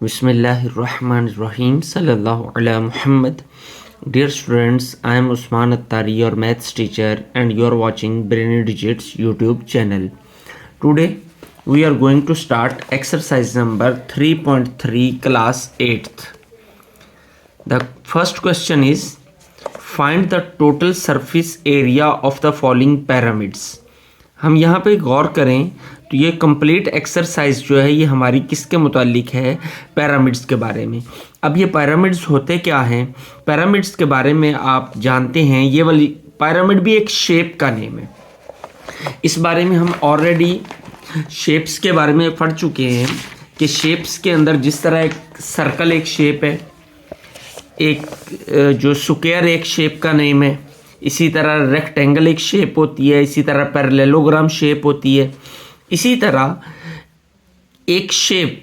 Bismillahirrahmanirrahim. Sallallahu ala Muhammad. Dear students, I am Usman Attari, your maths teacher, and you are watching Brainy Digits YouTube channel. Today, we are going to start exercise number 3.3, class 8th. The first question is, find the total surface area of the following pyramids. हम यहाँ पे गौर करें तो ये complete exercise जो है ये हमारी किसके मुतालिक है, पिरामिड्स के बारे में। अब ये पिरामिड्स होते क्या हैं, पिरामिड्स के बारे में आप जानते हैं। ये वाली पिरामिड भी एक शेप का नेम है। इस बारे में हम ऑलरेडी शेप्स के बारे में पढ़ चुके हैं कि शेप्स के अंदर जिस तरह एक सर्कल एक शेप है, एक जो स्क्वायर एक शेप का नेम है, इसी तरह रेक्टेंगल एक शेप होती है, इसी तरह पैरेललोग्राम शेप होती है। इसी तरह एक शेप,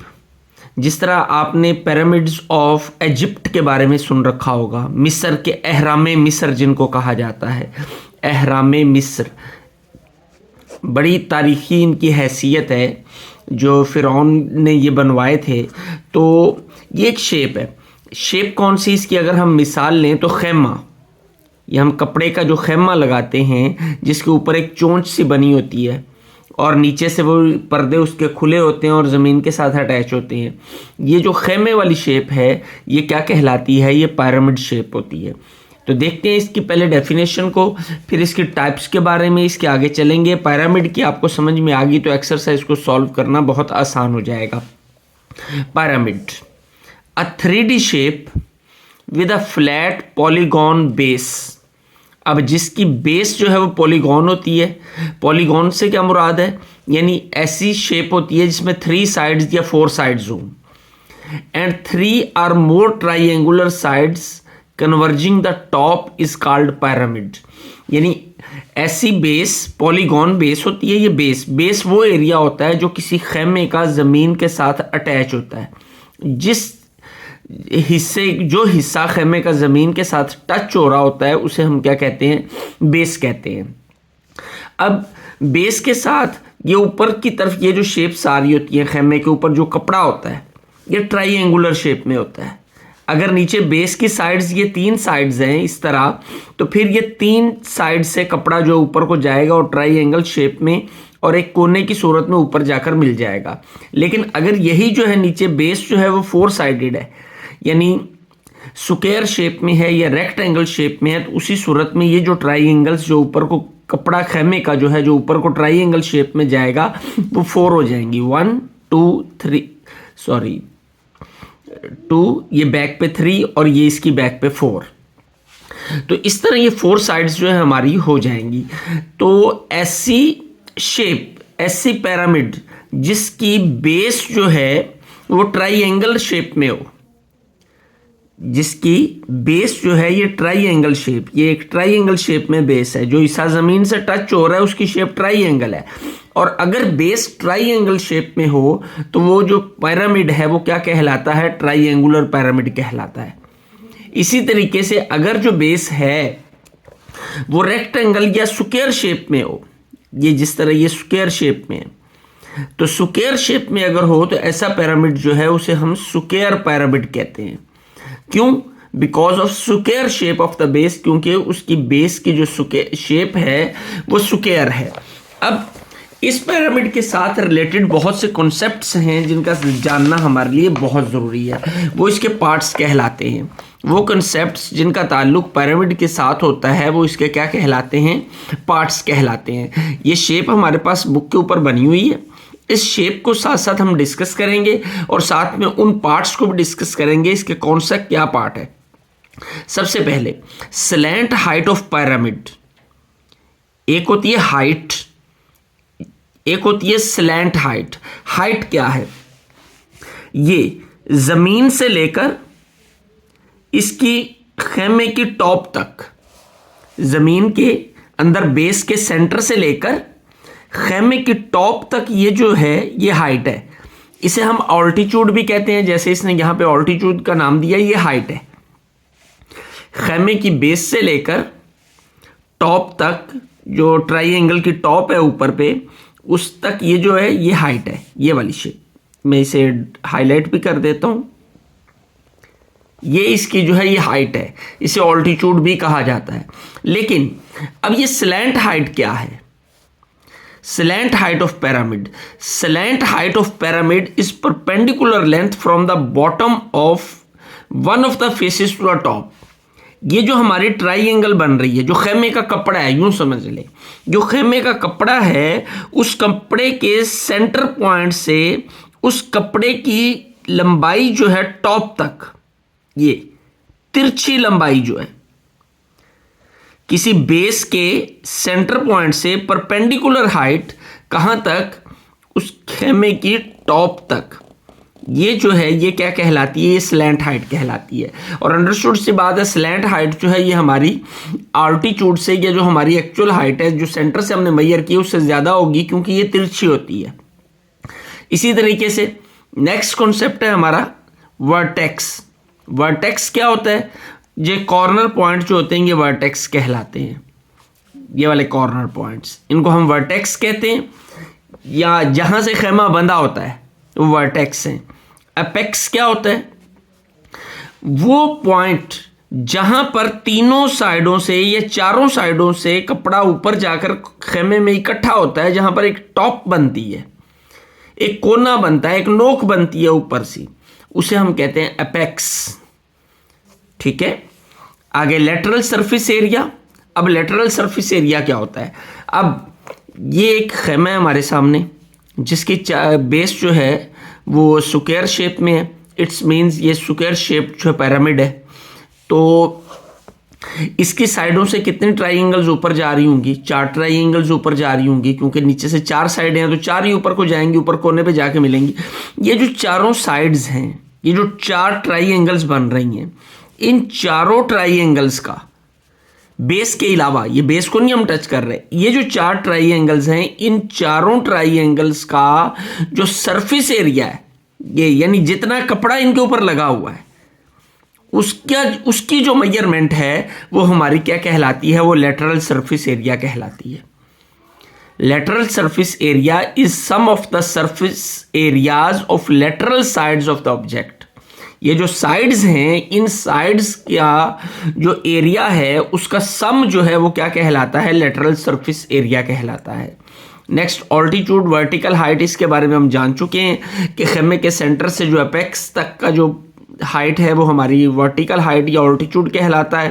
जिस तरह आपने पिरामिड्स ऑफ इजिप्ट के बारे में सुन रखा होगा, मिस्र के अहरामे मिस्र जिनको कहा जाता है, अहरामे मिस्र बड़ी तारीखी इनकी हैसियत है, जो फिरौन ने ये बनवाए थे। तो ये एक शेप है। शेप कौन सी इसकी अगर हम मिसाल लें तो खैमा, ये हम कपड़े का जो खैमा लगाते हैं जिसके ऊपर एक चोंच सी बनी होती है और नीचे से वो पर्दे उसके खुले होते हैं और ज़मीन के साथ अटैच होते हैं, ये जो खैमे वाली शेप है ये क्या कहलाती है, ये पिरामिड शेप होती है। तो देखते हैं इसकी पहले डेफिनेशन को, फिर इसके टाइप्स के बारे में इसके आगे चलेंगे। पिरामिड की आपको समझ में आ गई तो एक्सरसाइज को सॉल्व करना बहुत आसान हो जाएगा। Pyramid, a 3D shape with a flat polygon base. अब जिसकी बेस जो है वो पॉलीगॉन होती है। पॉलीगॉन से क्या मुराद है, यानी ऐसी शेप होती है जिसमें 3 साइड्स या 4 साइड्स हों, एंड 3 और more triangular sides converging the top is called pyramid. यानी ऐसी बेस, पॉलीगॉन बेस होती है। ये बेस वो एरिया होता है जो किसी खेमे का ज़मीन के साथ अटैच होता है। जो हिस्सा खेमे का ज़मीन के साथ टच हो रहा होता है उसे हम क्या कहते हैं, बेस कहते हैं। अब बेस के साथ ये ऊपर की तरफ ये जो शेप्स आ रही होती है, खेमे के ऊपर जो कपड़ा होता है ये ट्राइंगुलर शेप में होता है। अगर नीचे बेस की साइड्स, ये 3 साइड्स हैं इस तरह, तो फिर ये 3 साइड से कपड़ा जो ऊपर को जाएगा और ट्राइंगल शेप में और एक कोने की सूरत में ऊपर जाकर मिल जाएगा। लेकिन अगर यही जो है नीचे बेस जो है वो 4 साइडेड है, यानी स्क्वायर शेप में है या रेक्टेंगल शेप में है, तो उसी सूरत में ये जो ट्राइंगल्स जो ऊपर को कपड़ा खेमे का जो है जो ऊपर को ट्राइंगल शेप में जाएगा वो 4 हो जाएंगी। 1 2 3 सॉरी 2, ये बैक पे 3 और ये इसकी बैक पे 4। तो इस तरह ये 4 साइड्स जो है हमारी हो जाएंगी। तो ऐसी शेप, ऐसी पिरामिड जिसकी बेस जो है वो ट्राइंगल शेप में हो, जिसकी बेस जो है ये ट्राइंगल शेप, ये एक ट्राइंगल शेप में बेस है, जो हिस्सा ज़मीन से टच हो रहा है उसकी शेप ट्राइंगल है। और अगर बेस ट्राइंगल शेप में हो तो वो जो पिरामिड है वो क्या कहलाता है, ट्राइंगुलर पिरामिड कहलाता है। इसी तरीके से अगर जो बेस है वो रेक्टेंगल या स्क्वायर शेप में हो, ये जिस तरह ये स्क्वायर शेप में है, तो स्क्वायर शेप में अगर हो तो ऐसा पिरामिड जो है उसे हम स्क्वायर पिरामिड कहते हैं। क्यों? Because of square shape of the base, क्योंकि उसकी बेस की जो शेप है वो स्क्वायर है। अब इस पिरामिड के साथ रिलेटेड बहुत से कॉन्सेप्ट्स हैं जिनका जानना हमारे लिए बहुत ज़रूरी है, वो इसके पार्ट्स कहलाते हैं। वो कॉन्सेप्ट्स जिनका ताल्लुक पिरामिड के साथ होता है वो इसके क्या कहलाते हैं, पार्ट्स कहलाते हैं। ये शेप हमारे पास बुक के ऊपर बनी हुई है। इस शेप को साथ साथ हम डिस्कस करेंगे और साथ में उन पार्ट्स को भी डिस्कस करेंगे, इसके कौन सा क्या पार्ट है। सबसे पहले स्लैंट हाइट ऑफ पिरामिड। एक होती है हाइट, एक होती है स्लैंट हाइट। हाइट क्या है, ये जमीन से लेकर इसकी खेमे की टॉप तक, जमीन के अंदर बेस के सेंटर से लेकर खेमे की टॉप तक ये जो है ये हाइट है। इसे हम ऑल्टीट्यूड भी कहते हैं, जैसे इसने यहां पे ऑल्टीट्यूड का नाम दिया, ये हाइट है। खेमे की बेस से लेकर टॉप तक, जो ट्राइंगल की टॉप है ऊपर पे, उस तक ये जो है ये हाइट है, ये वाली शेप, मैं इसे हाईलाइट भी कर देता हूं। ये इसकी जो है ये हाइट है, इसे ऑल्टीट्यूड भी कहा जाता है। लेकिन अब ये स्लैंट हाइट क्या है? Slant height of pyramid, slant height of pyramid is perpendicular length from the bottom of one of the faces to the top. ये जो हमारी ट्राइंगल बन रही है, जो खेमे का कपड़ा है, यूं समझ ले, जो खेमे का कपड़ा है उस कपड़े के सेंटर पॉइंट से उस कपड़े की लंबाई जो है टॉप तक, ये तिरछी लंबाई जो है किसी बेस के सेंटर पॉइंट से परपेंडिकुलर हाइट कहां तक? उस खेमे की टॉप तक, ये जो है ये क्या कहलाती है? ये स्लैंट हाइट कहलाती है। और अंडरस्टूड सी बात है, स्लैंट हाइट जो है ये हमारी आल्टीट्यूड से, ये जो हमारी एक्चुअल हाइट है जो सेंटर से हमने मेजर की उससे ज़्यादा होगी, क्योंकि ये तिरछी होती है। इसी तरीके से नेक्स्ट कॉन्सेप्ट है हमारा वर्टेक्स। वर्टेक्स क्या होता है? ये कॉर्नर पॉइंट जो होते हैं ये वर्टेक्स कहलाते हैं। ये वाले कॉर्नर पॉइंट्स, इनको हम वर्टेक्स कहते हैं, या जहाँ से खेमा बंधा होता है वो वर्टेक्स हैं। एपेक्स क्या होता है? वो पॉइंट जहां पर तीनों साइडों से या चारों साइडों से कपड़ा ऊपर जाकर खेमे में इकट्ठा होता है, जहां पर एक टॉप बनती है, एक कोना बनता है, एक नोक बनती है ऊपर से, उसे हम कहते हैं एपेक्स। ठीक है, आगे लेटरल सरफेस एरिया। अब लेटरल सरफेस एरिया क्या होता है? अब ये एक खेमा है हमारे सामने जिसकी बेस जो है वो स्क्वायर शेप में है। इट्स मीन्स ये स्क्वायर शेप जो पिरामिड है, तो इसकी साइडों से कितने ट्राइंगल्स ऊपर जा रही होंगी? 4 ट्राइंगल्स ऊपर जा रही होंगी, क्योंकि नीचे से 4 साइड हैं तो 4 ही ऊपर को जाएंगी, ऊपर कोने पे जाके मिलेंगी। ये जो चारों साइड्स हैं, ये जो 4 ट्राइंगल्स बन रही हैं, इन चारों ट्राइंगल्स का बेस के अलावा, ये बेस को नहीं हम टच कर रहे, ये जो 4 ट्राइंगल्स हैं, इन चारों ट्राइंगल्स का जो सरफेस एरिया है, ये यानी जितना कपड़ा इनके ऊपर लगा हुआ है, उसकी जो मेजरमेंट है वो हमारी क्या कहलाती है? वो लेटरल सरफेस एरिया कहलाती है। Lateral surface area is sum of the surface areas of lateral sides of the object. ये जो साइड्स हैं, इन साइड्स का जो एरिया है उसका सम जो है वो क्या कहलाता है? लेटरल सरफेस एरिया कहलाता है। Next, altitude, vertical height. इसके बारे में हम जान चुके हैं कि खेमे के सेंटर से जो एपेक्स तक का जो हाइट है वो हमारी वर्टिकल हाइट या ऑल्टीट्यूड कहलाता है।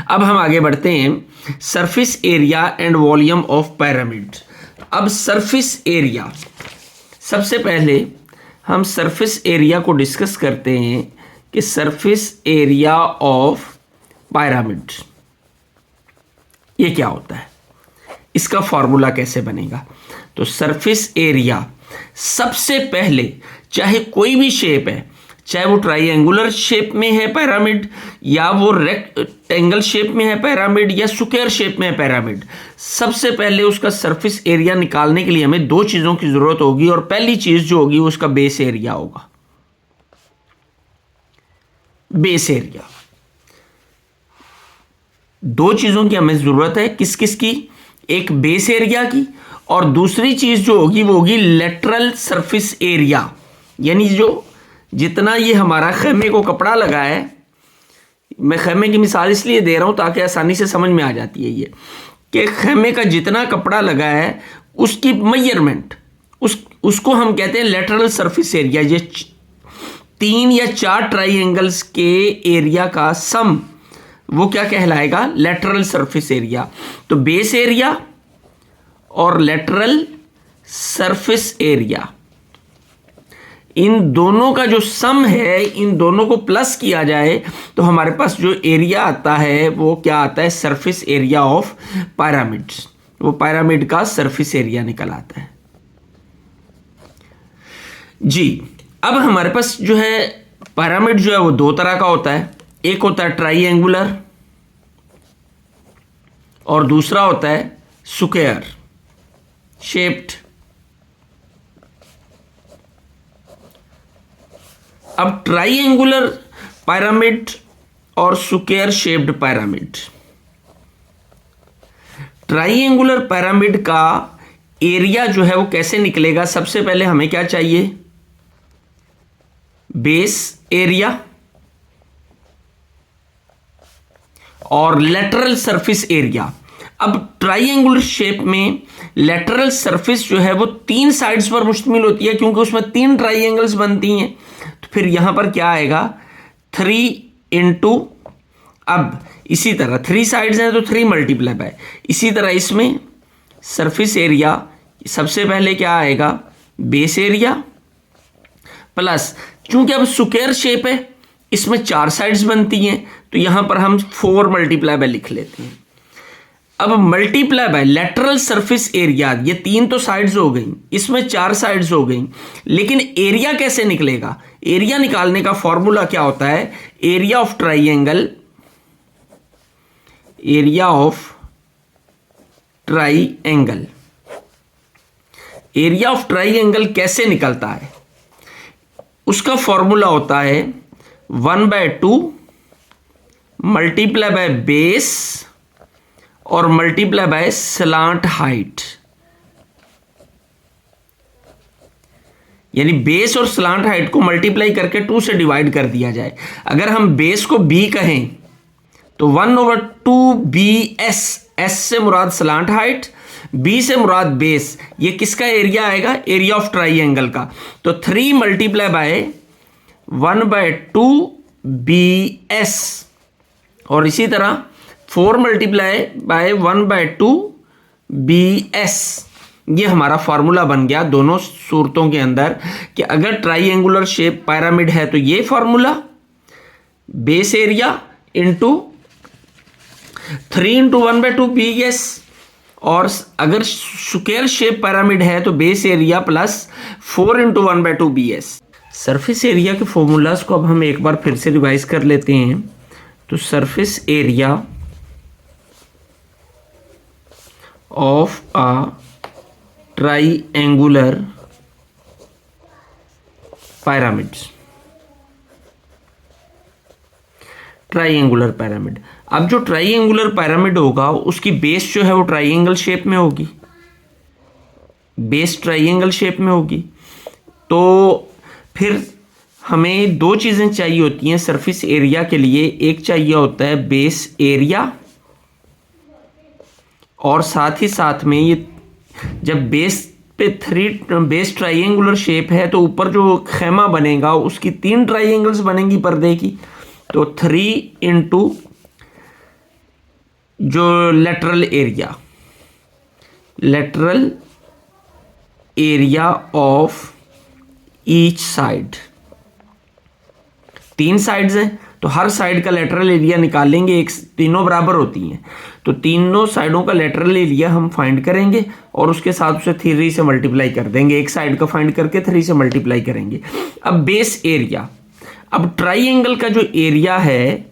अब हम आगे बढ़ते हैं, surface area and volume of pyramid. अब सरफेस एरिया, सबसे पहले हम सरफेस एरिया को डिस्कस करते हैं कि सरफेस एरिया ऑफ पिरामिड ये क्या होता है, इसका फॉर्मूला कैसे बनेगा। तो सरफेस एरिया सबसे पहले, चाहे कोई भी शेप है, चाहे वो ट्राइंगुलर शेप में है पिरामिड, या वो रेक्टेंगल शेप में है पिरामिड, या स्क्वायर शेप में है पिरामिड, सबसे पहले उसका सरफेस एरिया निकालने के लिए हमें 2 चीज़ों की ज़रूरत होगी। और पहली चीज़ जो होगी वो उसका बेस एरिया होगा। बेस एरिया, 2 चीज़ों की हमें ज़रूरत है। किस किस की? एक बेस एरिया की, और दूसरी चीज़ जो होगी वो होगी लेटरल सरफेस एरिया, यानी जो जितना ये हमारा खेमे को कपड़ा लगा है, मैं खेमे की मिसाल इसलिए दे रहा हूं ताकि आसानी से समझ में आ जाती है ये कि खेमे का जितना कपड़ा लगा है उसकी मेजरमेंट, उसको हम कहते हैं लेटरल सरफेस एरिया। ये 3 या 4 ट्राइंगल्स के एरिया का सम वो क्या कहलाएगा? Lateral surface area. तो बेस एरिया और लेटरल सरफेस एरिया, इन दोनों का जो सम है, इन दोनों को प्लस किया जाए तो हमारे पास जो एरिया आता है वो क्या आता है? Surface area of pyramid. वो पिरामिड का सरफेस एरिया निकल आता है जी। अब हमारे पास जो है पिरामिड जो है वो 2 तरह का होता है। एक होता है ट्राइंगुलर और दूसरा होता है स्क्वायर शेप्ड। अब ट्राइंगुलर पिरामिड और square shaped pyramid, triangular pyramid का एरिया जो है वो कैसे निकलेगा? सबसे पहले हमें क्या चाहिए? बेस एरिया और लेटरल सरफेस एरिया। अब ट्राइंगुलर शेप में लेटरल सरफेस जो है वो 3 साइड्स पर मुश्तमिल होती है, क्योंकि उसमें 3 ट्राइंगल्स बनती हैं। तो फिर यहां पर क्या आएगा 3 इंटू, अब इसी तरह 3 साइड्स हैं तो 3 मल्टीप्लाई बाय, इसी तरह इसमें सरफेस एरिया सबसे पहले क्या आएगा बेस एरिया प्लस, चूंकि अब स्क्वायर शेप है इसमें 4 साइड्स बनती हैं तो यहां पर हम 4 मल्टीप्लाई बाय लिख लेते हैं। अब multiply by lateral surface area, ये 3 तो साइड्स हो गई, इसमें 4 साइड्स हो गई, लेकिन एरिया कैसे निकलेगा? एरिया निकालने का फॉर्मूला क्या होता है? Area of triangle, area of triangle, area of triangle कैसे निकलता है? उसका फॉर्मूला होता है 1/2 मल्टीप्लाई बाय बेस और मल्टीप्लाई बाय स्लांट हाइट, यानी बेस और स्लांट हाइट को मल्टीप्लाई करके 2 से डिवाइड कर दिया जाए। अगर हम बेस को b कहें तो 1/2 BS, S से मुराद स्लांट हाइट, B से मुराद बेस, ये किसका एरिया आएगा? एरिया ऑफ ट्राइंगल का। तो 3 मल्टीप्लाई बाय 1/2 BS और इसी तरह 4 मल्टीप्लाई बाय 1/2 BS। ये हमारा फॉर्मूला बन गया दोनों सूरतों के अंदर कि अगर ट्राइंगुलर शेप पिरामिड है तो ये formula base area into 3 into 1/2 BS, और अगर स्क्वायर शेप पिरामिड है तो base area plus 4 into 1/2 BS। Surface area के फॉर्मूलाज को अब हम एक बार फिर से रिवाइज कर लेते हैं। तो surface area of a triangular pyramids, triangular pyramid. अब जो ट्राइंगुलर पिरामिड होगा उसकी बेस जो है वो ट्राइंगल शेप में होगी, बेस ट्राइंगल शेप में होगी। तो फिर हमें 2 चीज़ें चाहिए होती हैं सरफेस एरिया के लिए, एक चाहिए होता है बेस एरिया और साथ ही साथ में ये जब बेस पे 3 बेस ट्राइंगुलर शेप है तो ऊपर जो खेमा बनेगा उसकी 3 ट्राइंगल्स बनेंगी पर्दे की, तो 3 इंटू जो lateral area of each side, 3 sides हैं तो हर साइड का लेटरल एरिया निकालेंगे, एक तीनों बराबर होती हैं तो तीनों साइडों का लेटरल एरिया हम फाइंड करेंगे और उसके साथ उसे 3 से मल्टीप्लाई कर देंगे, एक साइड का फाइंड करके 3 से मल्टीप्लाई करेंगे। अब बेस एरिया, अब ट्राइंगल का जो एरिया है,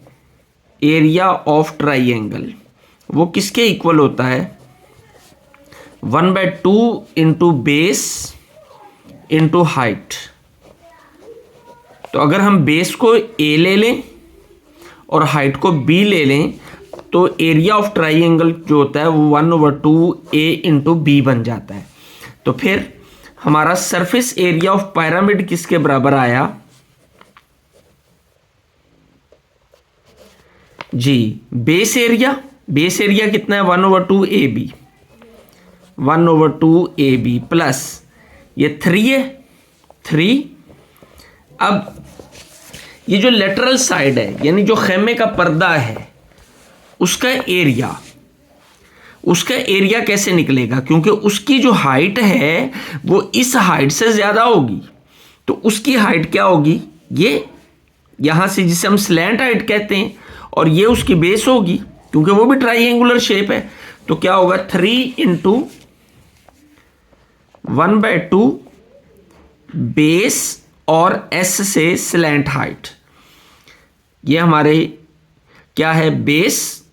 एरिया ऑफ ट्राइंगल, वो किसके इक्वल होता है? 1/2 इंटू बेस इंटू हाइट। तो अगर हम बेस को A ले लें और हाइट को B ले लें तो एरिया ऑफ ट्राइंगल जो होता है वो 1/2 A इंटू B बन जाता है। तो फिर हमारा सरफेस एरिया ऑफ पिरामिड किसके बराबर आया जी? बेस एरिया कितना है? 1/2 AB, 1/2 AB प्लस ये 3 है 3। अब ये जो लेटरल साइड है यानी जो खेमे का पर्दा है उसका एरिया कैसे निकलेगा? क्योंकि उसकी जो हाइट है वो इस हाइट से ज़्यादा होगी, तो उसकी हाइट क्या होगी? ये यहाँ से जिसे हम स्लैंट हाइट कहते हैं, और ये उसकी बेस होगी क्योंकि वो भी ट्राइंगुलर शेप है। तो क्या होगा 3 इंटू 1/2 बेस और S से स्लैंट हाइट, ये हमारे क्या है? बेस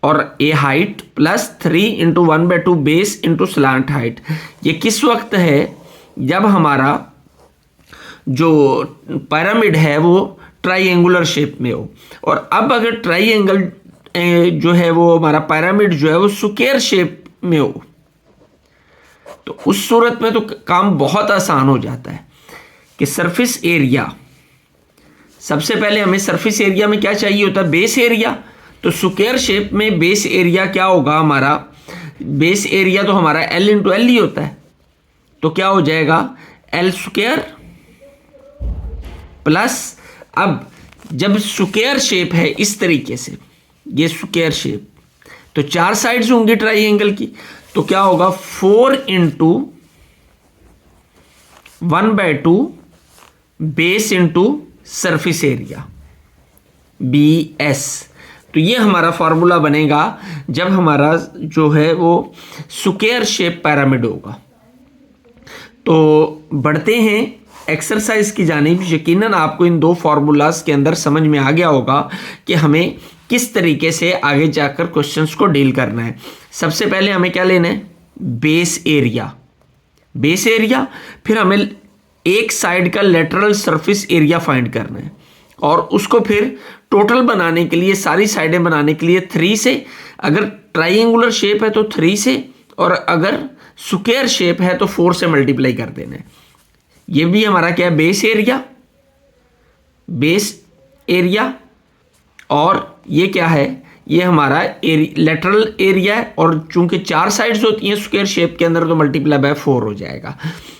और A height plus 3 into 1/2 base into slant height. ये किस वक्त है? जब हमारा जो पिरामिड है वो ट्राइंगुलर शेप में हो। और अब अगर ट्राइंगल जो है वो हमारा पिरामिड जो है वो स्क्वायर शेप में हो तो उस सूरत में तो काम बहुत आसान हो जाता है कि सरफेस एरिया सबसे पहले हमें सरफेस एरिया में क्या चाहिए होता है, बेस एरिया। तो स्क्वायर शेप में बेस एरिया क्या होगा हमारा, बेस एरिया तो हमारा L इंटू एल ही होता है। तो क्या हो जाएगा L स्क्वायर प्लस, अब जब स्क्वायर शेप है इस तरीके से, ये स्क्वायर शेप, तो 4 साइड्स होंगी ट्राइंगल की, तो क्या होगा 4 into 1/2 base into surface area BS। तो ये हमारा फॉर्मूला बनेगा जब हमारा जो है वो स्क्वायर शेप पिरामिड होगा। तो बढ़ते हैं एक्सरसाइज की जानिब। यकीनन आपको इन 2 फार्मूलाज के अंदर समझ में आ गया होगा कि हमें किस तरीके से आगे जाकर क्वेश्चंस को डील करना है। सबसे पहले हमें क्या लेना है, बेस एरिया। बेस एरिया, फिर हमें एक साइड का लेटरल सरफेस एरिया फाइंड करना है, और उसको फिर टोटल बनाने के लिए, सारी साइडें बनाने के लिए 3 से, अगर ट्राइंगुलर शेप है तो 3 से, और अगर स्क्वायर शेप है तो 4 से मल्टीप्लाई कर देना है। ये भी हमारा क्या है, बेस एरिया, बेस एरिया, और ये क्या है, ये हमारा लेटरल एरिया है, और चूंकि 4 साइड्स होती हैं स्क्वायर शेप के अंदर तो मल्टीप्लाई बाय 4 हो जाएगा।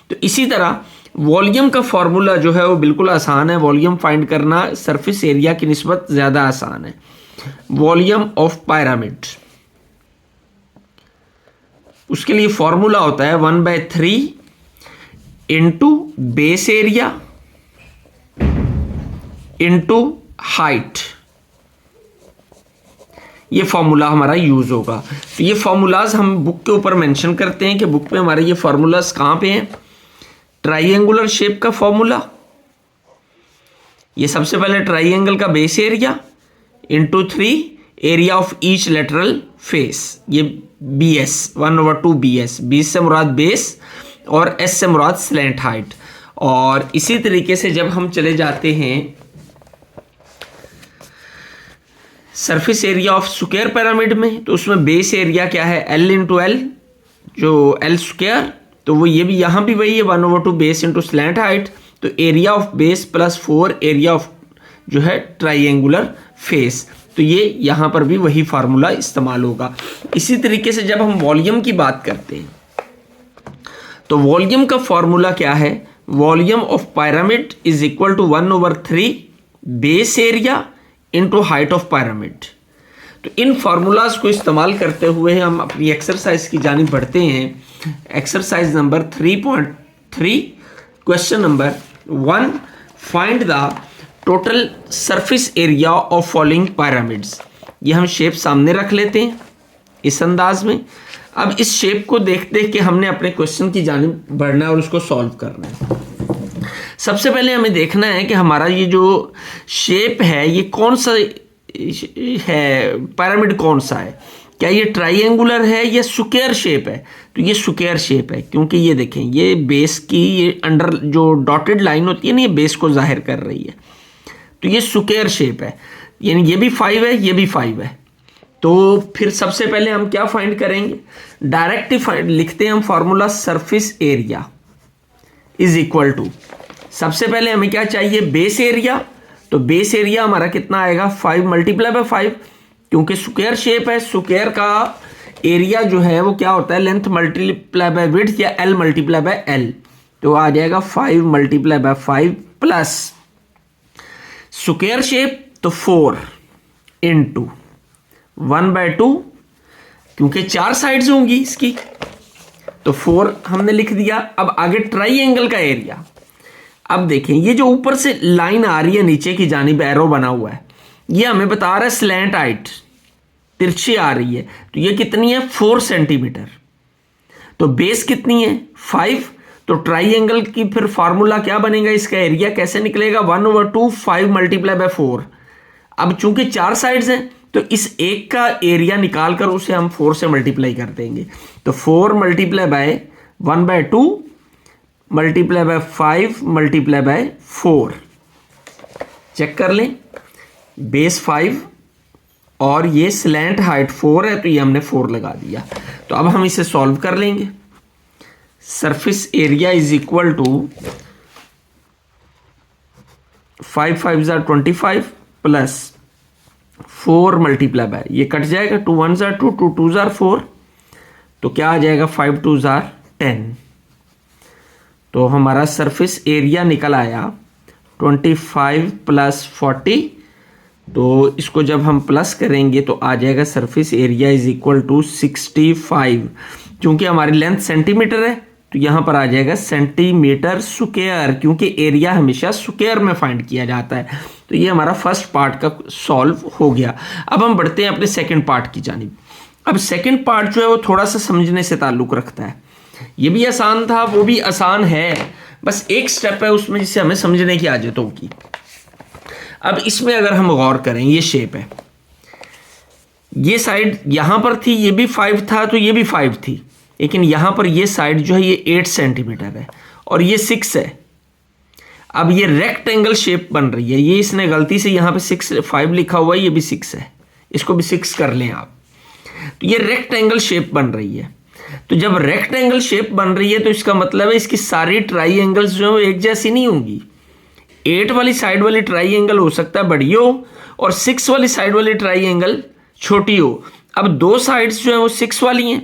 तो इसी तरह वॉल्यूम का फॉर्मूला जो है वो बिल्कुल आसान है। वॉल्यूम फाइंड करना सरफेस एरिया की निस्बत ज़्यादा आसान है। वॉल्यूम ऑफ पिरामिड, उसके लिए फॉर्मूला होता है 1/3 into base area into height. ये फॉर्मूला हमारा यूज होगा। तो ये फॉर्मूलाज हम बुक के ऊपर मेंशन करते हैं कि बुक में हमारे ये फॉर्मूलाज कहाँ पे हैं। ट्राइंगुलर शेप का फॉर्मूला, ये सबसे पहले ट्राइंगल का base area into 3 area of each lateral face, ये BS 1/2 BS। 20 से मुराद बेस और S से मुराद स्लैंट हाइट। और इसी तरीके से जब हम चले जाते हैं surface area of square pyramid में, तो उसमें बेस एरिया क्या है, L इंटू एल, जो L स्क्वायर, तो वो ये भी यहाँ भी वही है 1/2 बेस इंटू स्लैंट हाइट। तो area of base plus 4 area of जो है ट्राइंगुलर फेस, तो ये यहाँ पर भी वही फार्मूला इस्तेमाल होगा। इसी तरीके से जब हम वॉल्यूम की बात करते हैं तो वॉल्यूम का फॉर्मूला क्या है, volume of pyramid is equal to 1/3 base area into height of pyramid. तो इन फार्मूलाज को इस्तेमाल करते हुए हम अपनी एक्सरसाइज की जानिब बढ़ते हैं। Exercise number 3.3, question number 1, find the total surface area of following pyramids. ये हम शेप सामने रख लेते हैं इस अंदाज में। अब इस शेप को देख देख के हमने अपने क्वेश्चन की जानिब बढ़ना है और उसको सॉल्व करना है। सबसे पहले हमें देखना है कि हमारा ये जो शेप है ये कौन सा है, पिरामिड कौन सा है, क्या ये ट्राइंगुलर है या स्क्वायर शेप है। तो ये स्क्वायर शेप है, क्योंकि ये देखें ये बेस की ये अंडर जो डॉटेड लाइन होती है ना, ये बेस को जाहिर कर रही है। तो ये स्क्वायर शेप है, यानी ये भी 5 है, ये भी 5 है। तो फिर सबसे पहले हम क्या फाइंड करेंगे, डायरेक्ट फाइंड लिखते हैं हम formula, surface area is equal to, सबसे पहले हमें क्या चाहिए, बेस एरिया। तो बेस एरिया हमारा कितना आएगा, 5 मल्टीप्लाई बाय 5, क्योंकि स्क्वायर शेप है, स्क्वायर का एरिया जो है वो क्या होता है, लेंथ मल्टीप्लाई बाय विड्थ या L मल्टीप्लाई बाय L। तो आ जाएगा 5 multiply by 5 plus square shape तो 4 इंटू 1/2, क्योंकि 4 साइड्स होंगी इसकी, तो 4 हमने लिख दिया। अब आगे ट्राइंगल का एरिया, अब देखें ये जो ऊपर से लाइन आ रही है नीचे की जानिब एरो बना हुआ है, ये हमें बता रहा है स्लैंट हाइट, तिरछी आ रही है। तो ये कितनी है, 4 सेंटीमीटर। तो बेस कितनी है, 5। तो ट्राइंगल की फिर फार्मूला क्या बनेगा, इसका एरिया कैसे निकलेगा, 1/2 5 मल्टीप्लाई बाय 4। अब चूंकि 4 साइड्स हैं तो इस एक का एरिया निकाल कर उसे हम 4 से मल्टीप्लाई कर देंगे। तो 4 multiply by 1/2 multiply by 5 multiply by 4, check कर लें, बेस 5 और ये स्लैंट हाइट 4 है, तो ये हमने 4 लगा दिया। तो अब हम इसे सॉल्व कर लेंगे। Surface area is equal to 5 5 ज़ार 25 प्लस 4 मल्टीप्लाई बाय, ये कट जाएगा, 2 1 ज़ार 2, 2 2 ज़ार 4, तो क्या आ जाएगा 5 2 ज़ार 10। तो हमारा सरफेस एरिया निकल आया 25 प्लस 40, तो इसको जब हम प्लस करेंगे तो आ जाएगा surface area is equal to 65। क्योंकि हमारी लेंथ सेंटीमीटर है तो यहाँ पर आ जाएगा सेंटीमीटर स्क्वायर, क्योंकि एरिया हमेशा स्क्वायर में फाइंड किया जाता है। तो ये हमारा फर्स्ट पार्ट का सॉल्व हो गया। अब हम बढ़ते हैं अपने सेकंड पार्ट की जानिब। अब सेकंड पार्ट जो है वो थोड़ा सा समझने से ताल्लुक़ रखता है। ये भी आसान था, वो भी आसान है, बस एक स्टेप है उसमें जिससे हमें समझने की आदत होगी। अब इसमें अगर हम गौर करें, ये शेप है, ये साइड यहां पर थी, ये भी 5 था तो ये भी 5 थी, लेकिन यहां पर ये साइड जो है ये 8 सेंटीमीटर है और ये 6 है। अब ये रेक्टेंगल शेप बन रही है, ये इसने गलती से यहां पे 5 लिखा हुआ है, ये भी 6 है, इसको भी 6 कर लें आप। तो ये रेक्टेंगल शेप बन रही है। तो जब रेक्टेंगल शेप बन रही है तो इसका मतलब है इसकी सारी ट्राइएंगल्स जो है एक जैसी नहीं होंगी। 8 वाली साइड वाली ट्राइएंगल हो सकता है बड़ी हो और 6 वाली साइड वाली ट्राइएंगल छोटी हो। अब दो साइड्स जो है वो 6 वाली हैं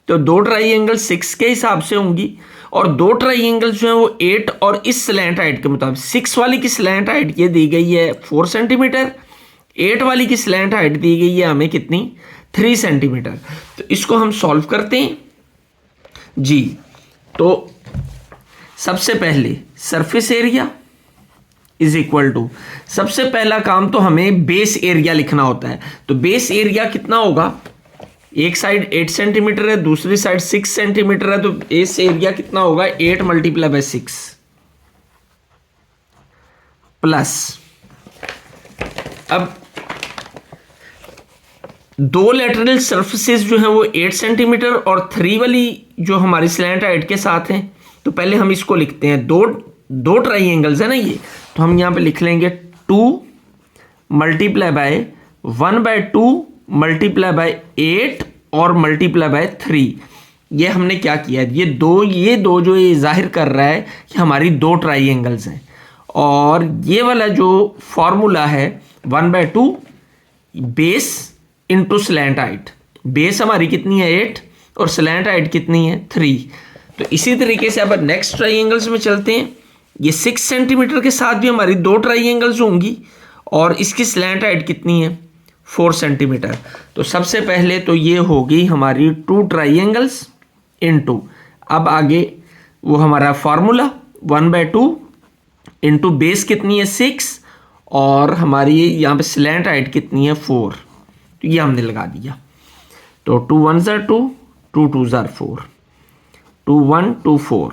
तो दो ट्राइएंगल 6 के हिसाब से होंगी और दो ट्राइएंगल जो है वो 8 और इस स्लैंट हाइट के मुताबिक। 6 वाली की स्लैंट हाइट ये दी गई है 4 सेंटीमीटर, 8 वाली की स्लैंट हाइट दी गई है हमें कितनी, 3 सेंटीमीटर। तो इसको हम सॉल्व करते हैं जी। तो सबसे पहले surface area is equal to, सबसे पहला काम तो हमें बेस एरिया लिखना होता है। तो बेस एरिया कितना होगा, एक साइड 8 सेंटीमीटर है, दूसरी साइड 6 सेंटीमीटर है, तो बेस एरिया कितना होगा 8 मल्टीप्लाई बाय 6 प्लस, अब दो लेटरल सरफेसेस जो है वो 8 सेंटीमीटर और 3 वाली जो हमारी स्लैंट हाइट के साथ हैं। तो पहले हम इसको लिखते हैं, दो ट्राइएंगल्स है ना ये, तो हम यहां पे लिख लेंगे 2 मल्टीप्लाई बाय 1/2 मल्टीप्लाई बाय 8 और मल्टीप्लाई बाय 3। ये हमने क्या किया, ये दो जो ये जाहिर कर रहा है कि हमारी दो ट्राइएंगल्स हैं। और ये वाला जो फॉर्मूला है 1/2 base into slant height, base हमारी कितनी है 8 और स्लैंट हाइट कितनी है 3। तो इसी तरीके से अब नेक्स्ट ट्राइएंगल्स में चलते हैं। ये 6 सेंटीमीटर के साथ भी हमारी दो ट्राइएंगल्स होंगी और इसकी स्लैंट हाइट कितनी है 4 सेंटीमीटर। तो सबसे पहले तो ये होगी हमारी 2 ट्राइएंगल्स इनटू, अब आगे वो हमारा फॉर्मूला 1/2 इंटू बेस कितनी है 6 और हमारी यहाँ पे स्लैंट हाइट कितनी है 4। तो ये हमने लगा दिया। तो 2 1 ज़ार 2, 2 2 ज़ार 4, 2 1 2 4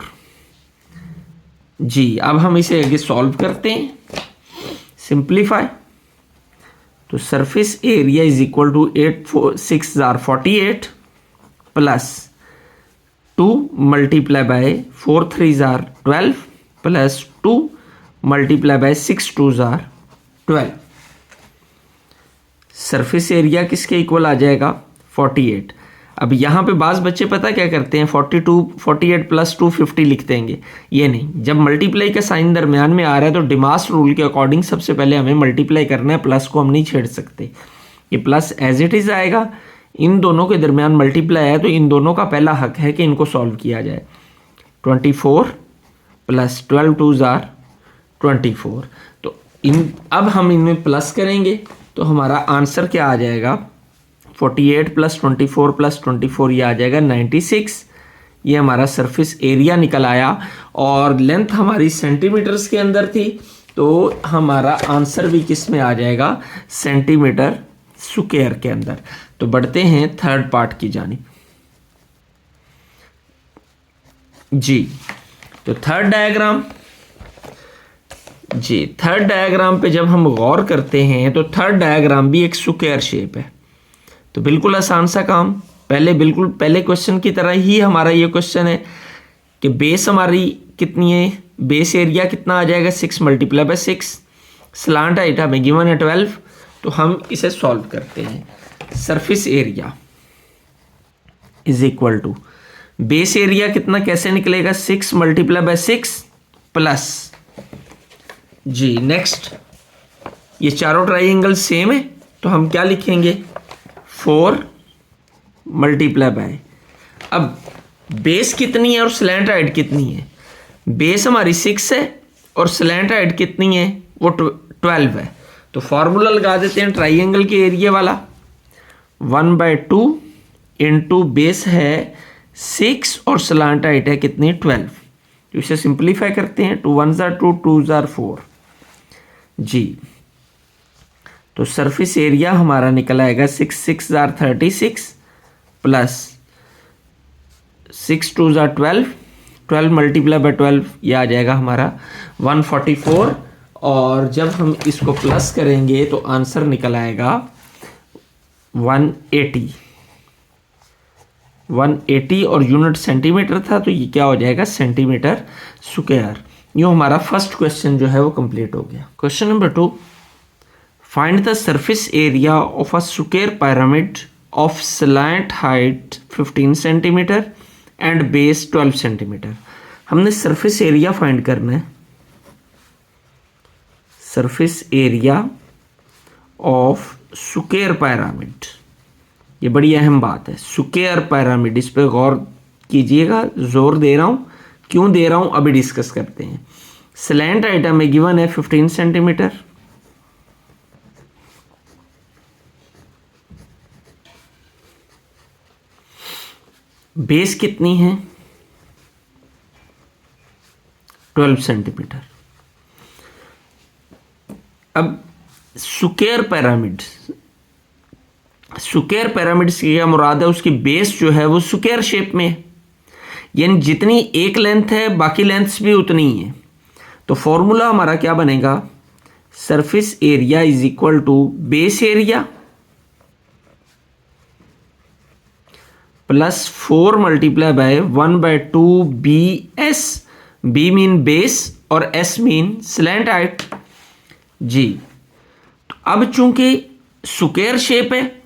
जी। अब हम इसे आगे सॉल्व करते हैं, सिंप्लीफाई। तो surface area is equal to 8 6 ज़ार 48 प्लस 2 मल्टीप्लाई बाय 4 3 ज़ार 12 प्लस 2 मल्टीप्लाई बाय 6 2 ज़ार 12। सरफेस एरिया किसके इक्वल आ जाएगा 48। अब यहाँ पे बाज़ बच्चे पता क्या करते हैं 48 प्लस 2 50 लिख देंगे। ये नहीं, जब मल्टीप्लाई का साइन दरमियान में आ रहा है तो डिमास रूल के अकॉर्डिंग सबसे पहले हमें मल्टीप्लाई करना है, प्लस को हम नहीं छेड़ सकते। ये प्लस एज इट इज़ आएगा, इन दोनों के दरमियान मल्टीप्लाई है तो इन दोनों का पहला हक है कि इनको सॉल्व किया जाए। 24 प्लस 12 2 ज़ार 24। तो अब हम इनमें प्लस करेंगे तो हमारा आंसर क्या आ जाएगा 48 प्लस 24 प्लस 24, ये आ जाएगा 96। ये हमारा सरफेस एरिया निकल आया और लेंथ हमारी सेंटीमीटर्स के अंदर थी तो हमारा आंसर भी किस में आ जाएगा सेंटीमीटर स्क्वायर के अंदर। तो बढ़ते हैं थर्ड पार्ट की जानिब जी। तो थर्ड डायग्राम जी, थर्ड डायग्राम पे जब हम गौर करते हैं तो थर्ड डायग्राम भी एक स्क्वायर शेप है। तो बिल्कुल आसान सा काम, पहले क्वेश्चन की तरह ही हमारा ये क्वेश्चन है कि बेस हमारी कितनी है, बेस एरिया कितना आ जाएगा 6 मल्टीप्लाई बाय 6, स्लांट हाइट हमें गिवन है 12। तो हम इसे सॉल्व करते हैं। Surface area is equal to base area कितना कैसे निकलेगा 6 मल्टीप्लाई बाय 6 प्लस जी नेक्स्ट, ये चारों ट्राइंगल सेम है तो हम क्या लिखेंगे, 4 मल्टीप्लाई बाय, अब बेस कितनी है और स्लैंट हाइट कितनी है, बेस हमारी 6 है और स्लैंट हाइट कितनी है, वो 12 है। तो फॉर्मूला लगा देते हैं ट्राइंगल के एरिया वाला, 1/2 इंटू बेस है 6 और स्लैंट हाइट है कितनी, 12। तो इसे सिंप्लीफाई करते हैं, 2 1 जार 2 2 जार 4 जी। तो सरफेस एरिया हमारा निकल आएगा 6 6 jar 36 plus 6 2 jar 12, 12 multiply by 12 ये आ जाएगा हमारा 144। और जब हम इसको प्लस करेंगे तो आंसर निकल आएगा 180 और यूनिट सेंटीमीटर था तो ये क्या हो जाएगा, सेंटीमीटर स्क्वायर। यो हमारा फर्स्ट क्वेश्चन जो है वो कंप्लीट हो गया। Question number 2, find the surface area of a square pyramid of slant height 15 centimetre and base 12 centimetre. हमने सरफेस एरिया फाइंड करना है, surface area of square pyramid, ये बड़ी अहम बात है, स्क्वायर पिरामिड, इस पे गौर कीजिएगा, जोर दे रहा हूं, क्यों दे रहा हूं अभी डिस्कस करते हैं। स्लैंट हाइट में गिवन है 15 सेंटीमीटर, बेस कितनी है 12 सेंटीमीटर। अब स्क्वायर पिरामिड, स्क्वायर पिरामिड से क्या मुराद है, उसकी बेस जो है वो स्क्वायर शेप में है, यानी जितनी एक लेंथ है बाकी लेंथ्स भी उतनी ही है। तो फॉर्मूला हमारा क्या बनेगा, surface area is equal to base area plus 4 multiply by 1/2 B S, B mean base और एस मीन स्लैंट हाइट जी। अब चूंकि स्क्वायर शेप है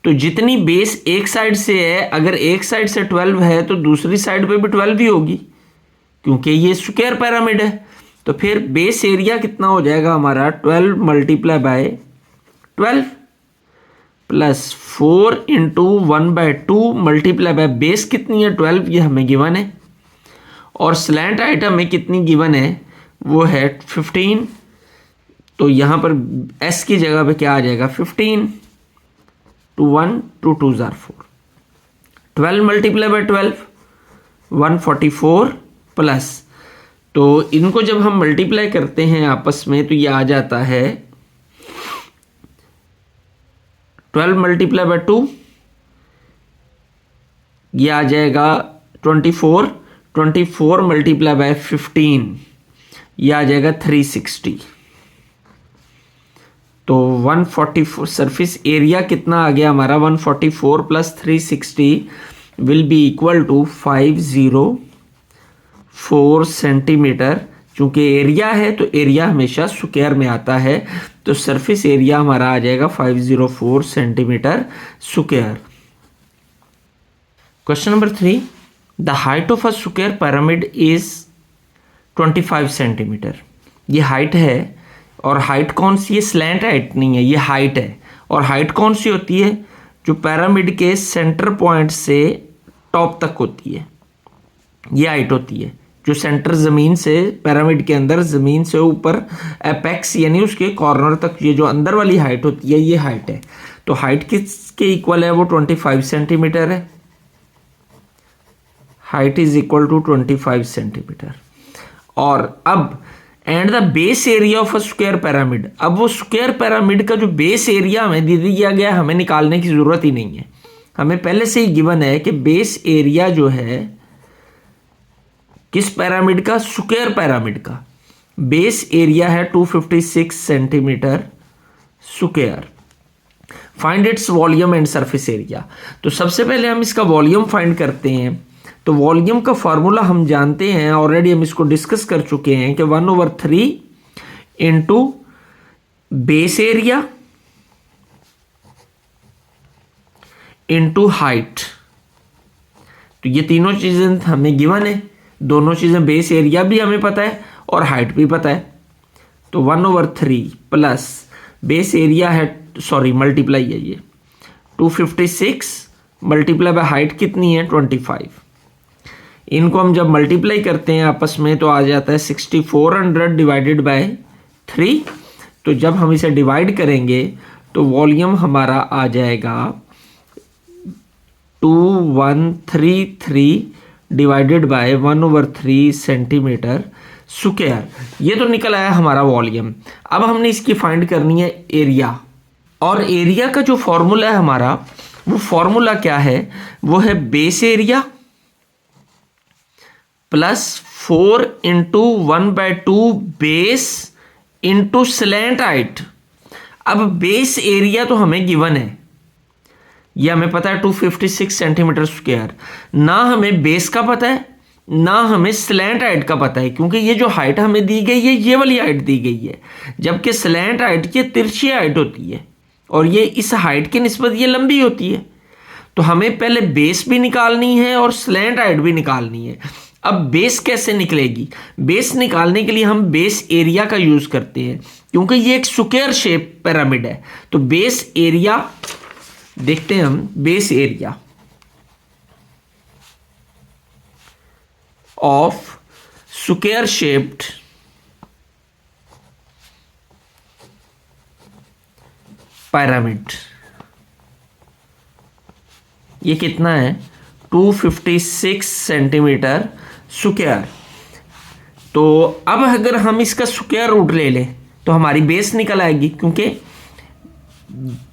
तो जितनी बेस एक साइड से है, अगर एक साइड से 12 है तो दूसरी साइड पे भी 12 ही होगी, क्योंकि ये स्क्वायर पिरामिड है। तो फिर बेस एरिया कितना हो जाएगा हमारा, 12 multiply by 12 plus 4 into 1/2 multiply by base कितनी है 12, ये हमें गिवन है, और स्लैंट हाइट हमें कितनी गिवन है, वो है 15। तो यहाँ पर एस की जगह पे क्या आ जाएगा, 15, 2 1 2 2 जार 4, 12 मल्टीप्लाई बाय 12 144 प्लस, तो इनको जब हम मल्टीप्लाई करते हैं आपस में तो ये आ जाता है 12 मल्टीप्लाई बाय 2, ये आ जाएगा 24, 24 मल्टीप्लाई बाय 15, ये आ जाएगा 360। तो 144 सरफेस एरिया कितना आ गया हमारा, 144 plus 360 will be equal to 504 centimetre. चूंकि एरिया है तो एरिया हमेशा स्क्वायर में आता है, तो सरफेस एरिया हमारा आ जाएगा 504 centimetre square. Question number 3, the height of a square pyramid is 25 centimetre. ये हाइट है, और हाइट कौन सी है, स्लैंट हाइट नहीं है, ये हाइट है। और हाइट कौन सी होती है, जो पिरामिड के सेंटर पॉइंट से टॉप तक होती है, ये हाइट होती है। जो सेंटर ज़मीन से पिरामिड के अंदर ज़मीन से ऊपर एपेक्स यानी उसके कॉर्नर तक ये जो अंदर वाली हाइट होती है, ये हाइट है। तो हाइट किसके इक्वल है, वो 25 सेंटीमीटर है। Height is equal to 25 centimetre. और अब and the base area of a square pyramid, अब वो स्क्वायर पिरामिड का जो बेस एरिया हमें दे दिया गया, हमें निकालने की ज़रूरत ही नहीं है, हमें पहले से ही गिवन है कि बेस एरिया जो है किस पिरामिड का, स्क्वायर पिरामिड का बेस एरिया है 256 centimetre square. Find its volume and surface area. तो सबसे पहले हम इसका वॉल्यूम फाइंड करते हैं। तो वॉल्यूम का फॉर्मूला हम जानते हैं, ऑलरेडी हम इसको डिस्कस कर चुके हैं कि 1/3 into base area into height. तो ये तीनों चीजें हमें गिवन है, दोनों चीजें, बेस एरिया भी हमें पता है और हाइट भी पता है। तो 1/3 प्लस बेस एरिया है, सॉरी मल्टीप्लाई है ये 256 मल्टीप्लाई बाय हाइट कितनी है 25। इनको हम जब मल्टीप्लाई करते हैं आपस में तो आ जाता है 6400 डिवाइडेड बाय 3। तो जब हम इसे डिवाइड करेंगे तो वॉल्यूम हमारा आ जाएगा 2133 डिवाइडेड बाय 1/3 सेंटीमीटर स्क्वायर। ये तो निकल आया हमारा वॉल्यूम। अब हमने इसकी फाइंड करनी है एरिया, और एरिया का जो फॉर्मूला है हमारा, वो फॉर्मूला क्या है, वो है base area plus 4 into 1/2 base into slant height. अब बेस एरिया तो हमें गिवन है, यह हमें पता है 256 सेंटीमीटर स्क्वायर। ना हमें बेस का पता है ना हमें स्लैंट हाइट का पता है, क्योंकि ये जो हाइट हमें दी गई है ये वाली हाइट दी गई है, जबकि स्लैंट हाइट ये तिरछी हाइट होती है और ये इस हाइट की निस्बत ये लंबी होती है। तो हमें पहले बेस भी निकालनी है और स्लैंट हाइट भी निकालनी है। अब बेस कैसे निकलेगी? बेस निकालने के लिए हम बेस एरिया का यूज करते हैं, क्योंकि ये एक स्क्वायर शेप पिरामिड है। तो बेस एरिया देखते हैं हम, base area of square shaped pyramid, ये कितना है 256 सेंटीमीटर स्क्वायर। तो अब अगर हम इसका स्क्वायर रूट ले लें तो हमारी बेस निकल आएगी, क्योंकि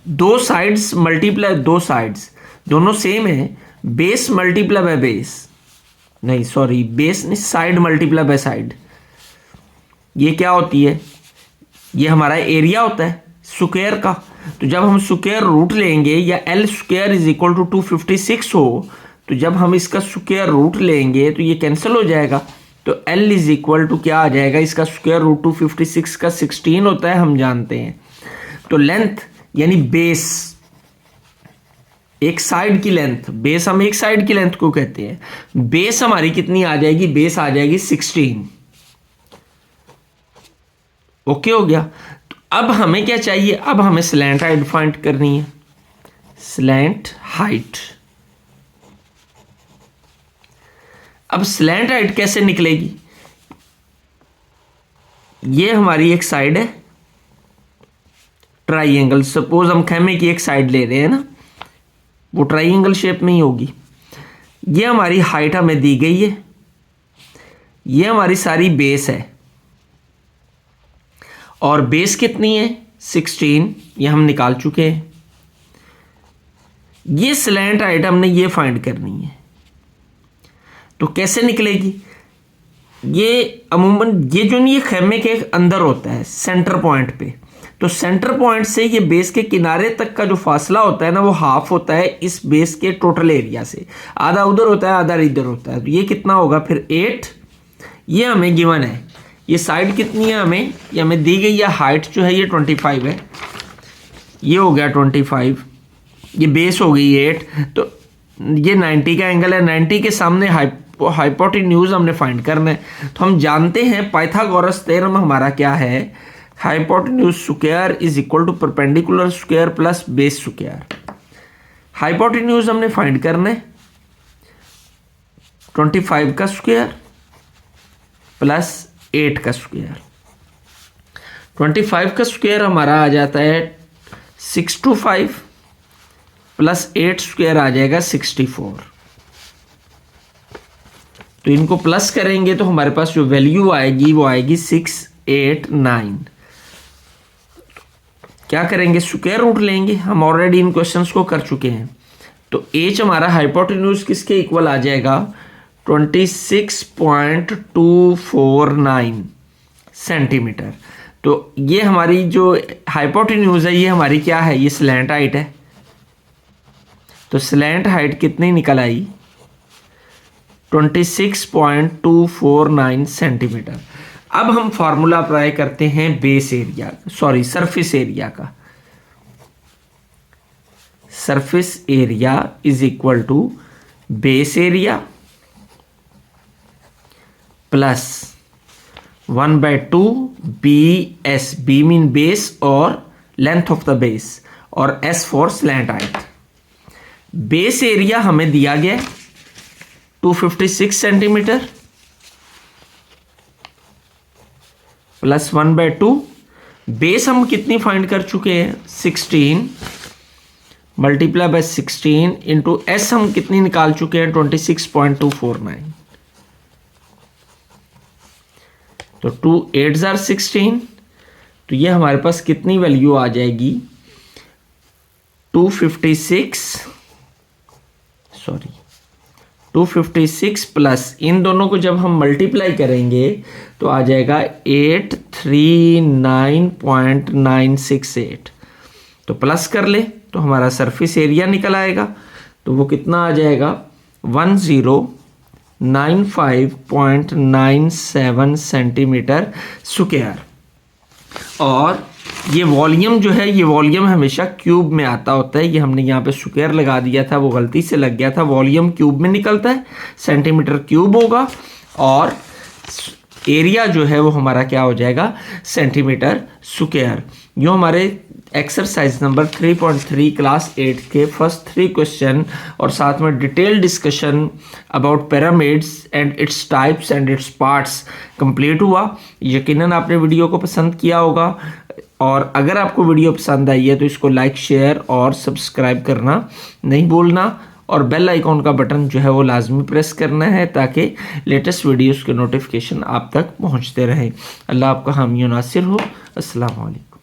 दो साइड्स मल्टीप्लाई, दो साइड्स दोनों सेम है, बेस मल्टीप्लाई बाय बेस, नहीं सॉरी बेस नहीं, साइड मल्टीप्लाई बाय साइड। ये क्या होती है? ये हमारा एरिया होता है स्क्वायर का। तो जब हम स्क्वायर रूट लेंगे या L square is equal to 256 हो, तो जब हम इसका स्क्वायर रूट लेंगे तो ये कैंसिल हो जाएगा। तो एल इज इक्वल टू क्या आ जाएगा? इसका स्क्वायर रूट 256 का 16 होता है, हम जानते हैं। तो लेंथ यानी बेस, एक साइड की लेंथ, बेस हम एक साइड की लेंथ को कहते हैं, बेस हमारी कितनी आ जाएगी? बेस आ जाएगी 16। ओके हो गया। तो अब हमें क्या चाहिए? अब हमें स्लैंट हाइट फाइंड करनी है। स्लैंट हाइट, अब स्लैंट हाइट कैसे निकलेगी? ये हमारी एक साइड है ट्राइंगल, सपोज हम खेमे की एक साइड ले रहे हैं ना, वो ट्राइंगल शेप में ही होगी। ये हमारी हाइट हमें दी गई है, ये हमारी सारी बेस है, और बेस कितनी है 16, ये हम निकाल चुके हैं। ये स्लैंट हाइट हमने ये फाइंड करनी है। तो कैसे निकलेगी? ये अमूमन ये जो नहीं, ये खेमे के अंदर होता है सेंटर पॉइंट पे। तो सेंटर पॉइंट से ये बेस के किनारे तक का जो फासला होता है ना, वो हाफ होता है इस बेस के टोटल एरिया से। आधा उधर होता है आधा इधर होता है। तो ये कितना होगा फिर 8। ये हमें गिवन है। ये साइड कितनी है हमें? ये हमें दी गई है। हाइट जो है ये 25 है, ये हो गया 25, ये बेस हो गई 8। तो ये 90 का एंगल है, 90 के सामने हाइपोटेन्यूज हमने फाइंड करना है। तो हम जानते हैं पाइथागोरस थ्योरम हमारा क्या है, hypotenuse square is equal to perpendicular square plus base square. Hypotenuse हमने फाइंड करना है 25 का स्क्वायर प्लस 8 का स्क्वायर। 25 का स्क्वायर हमारा आ जाता है 625 प्लस 8 स्क्वायर आ जाएगा 64। तो इनको प्लस करेंगे तो हमारे पास जो वैल्यू आएगी वो आएगी 689। क्या करेंगे? स्क्वायर रूट लेंगे। हम ऑलरेडी इन क्वेश्चंस को कर चुके हैं। तो एच हमारा हाइपोटेन्यूज किसके इक्वल आ जाएगा? 26.249 सेंटीमीटर। तो ये हमारी जो हाइपोटेन्यूज है ये हमारी क्या है? ये स्लैंट हाइट है। तो स्लैंट हाइट कितनी निकल आई? 26.249 सेंटीमीटर। अब हम फॉर्मूला अप्लाई करते हैं base area, sorry surface area का। Surface area is equal to base area plus 1/2 BS, B mean base और लेंथ ऑफ द बेस, और S for slant height. Base area हमें दिया गया 256 सेंटीमीटर प्लस 1/2, बेस हम कितनी फाइंड कर चुके हैं 16 मल्टीप्लाई बाय 16 इंटू एस हम कितनी निकाल चुके हैं 26.249। तो 2 8s are 16, तो ये हमारे पास कितनी वैल्यू आ जाएगी 256 प्लस इन दोनों को जब हम मल्टीप्लाई करेंगे तो आ जाएगा 839.968। तो प्लस कर ले तो हमारा सरफेस एरिया निकल आएगा, तो वो कितना आ जाएगा 1095.97 सेंटीमीटर स्क्वायर। और ये वॉल्यूम जो है, ये वॉल्यूम हमेशा क्यूब में आता होता है, ये हमने यहाँ पे स्क्वायर लगा दिया था, वो गलती से लग गया था। वॉल्यूम क्यूब में निकलता है, सेंटीमीटर क्यूब होगा, और एरिया जो है वो हमारा क्या हो जाएगा सेंटीमीटर स्क्वायर। यो हमारे एक्सरसाइज नंबर 3.3 क्लास 8 के फर्स्ट 3 क्वेश्चन और साथ में detail discussion about pyramids and its types and its parts complete हुआ। यकीनन आपने वीडियो को पसंद किया होगा, और अगर आपको वीडियो पसंद आई है तो इसको लाइक, शेयर और सब्सक्राइब करना नहीं भूलना, और बेल आइकॉन का बटन जो है वो लाजमी प्रेस करना है ताकि लेटेस्ट वीडियोस के नोटिफिकेशन आप तक पहुंचते रहें। अल्लाह आपका हामी नासिर हो। अस्सलाम वालेकुम।